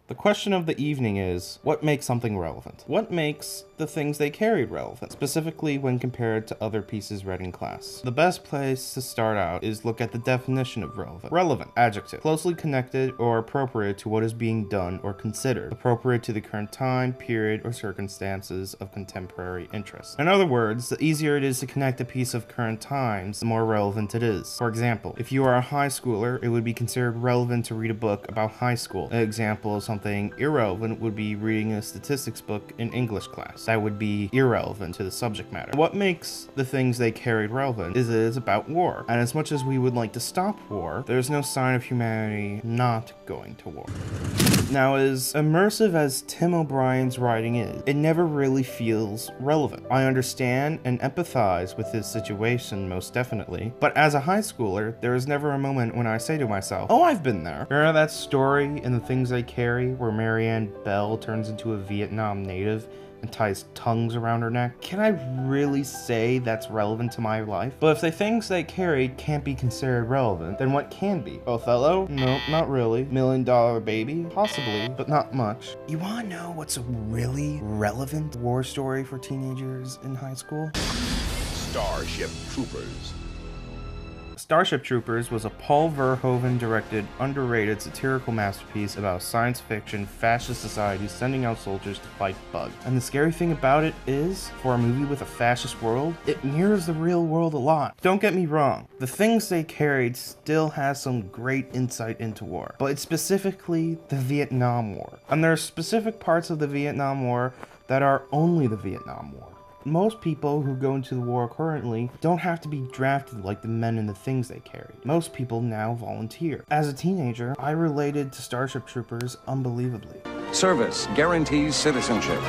The question of the evening is, what makes something relevant? What makes the things they carried relevant, specifically when compared to other pieces read in class? The best place to start out is look at the definition of relevant. Relevant, adjective, closely connected or appropriate to what is being done or considered, appropriate to the current time, period, or circumstances of contemporary interest. In other words, the easier it is to connect a piece of current times, the more relevant it is. For example, if you are a high schooler, it would be considered relevant to read a book about high school. An example of something irrelevant would be reading a statistics book in English class. That would be irrelevant to the subject matter. What makes the things they carried relevant is it is about war. And as much as we would like to stop war, there's no sign of humanity not going to war. Now, as immersive as Tim O'Brien's writing is, it never really feels relevant. I understand and empathize with his situation most definitely, but as a high schooler, there is never a moment when I say to myself, oh, I've been there. Remember that story in The Things They Carry where Marianne Bell turns into a Vietnam native and ties tongues around her neck? Can I really say that's relevant to my life? But if the things they carried can't be considered relevant, then what can be? Othello? Nope, not really. $1 Million Baby? Possibly, but not much. You wanna know what's a really relevant war story for teenagers in high school? Starship Troopers. Starship Troopers was a Paul Verhoeven-directed, underrated satirical masterpiece about science fiction fascist society sending out soldiers to fight bugs. And the scary thing about it is, for a movie with a fascist world, it mirrors the real world a lot. Don't get me wrong, the things they carried still has some great insight into war, but it's specifically the Vietnam War. And there are specific parts of the Vietnam War that are only the Vietnam War. Most people who go into the war currently don't have to be drafted like the men in the things they carried. Most people now volunteer. As a teenager, I related to Starship Troopers unbelievably. Service guarantees citizenship.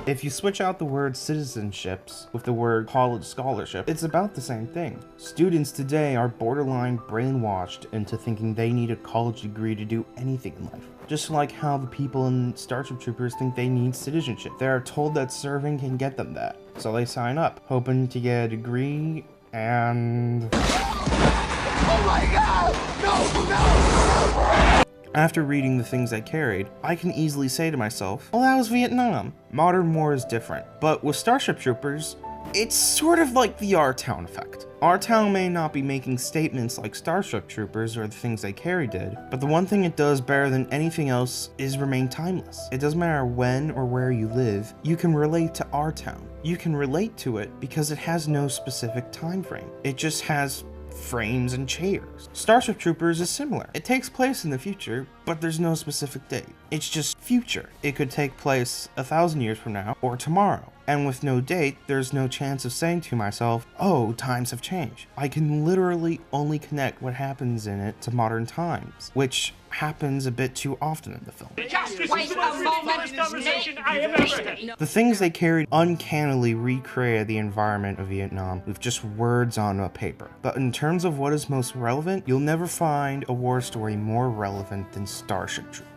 If you switch out the word citizenships with the word college scholarship, it's about the same thing. Students today are borderline brainwashed into thinking they need a college degree to do anything in life. Just like how the people in Starship Troopers think they need citizenship. They are told that serving can get them that. So they sign up, hoping to get a degree and... Oh my God! No! After reading The Things They Carried, I can easily say to myself, well, that was Vietnam. Modern war is different. But with Starship Troopers, it's sort of like the R-Town effect. R-Town may not be making statements like Starship Troopers or The Things They Carry did, but the one thing it does better than anything else is remain timeless. It doesn't matter when or where you live, you can relate to R-Town. You can relate to it because it has no specific time frame. It just has frames and chairs. Starship Troopers is similar. It takes place in the future, but there's no specific date. It's just future. It could take place 1,000 years from now or tomorrow. And with no date, there's no chance of saying to myself, oh, times have changed. I can literally only connect what happens in it to modern times, which happens a bit too often in the film. Just wait a moment. The Things They Carried uncannily recreated the environment of Vietnam with just words on a paper. But in terms of what is most relevant, you'll never find a war story more relevant than Starship Troopers.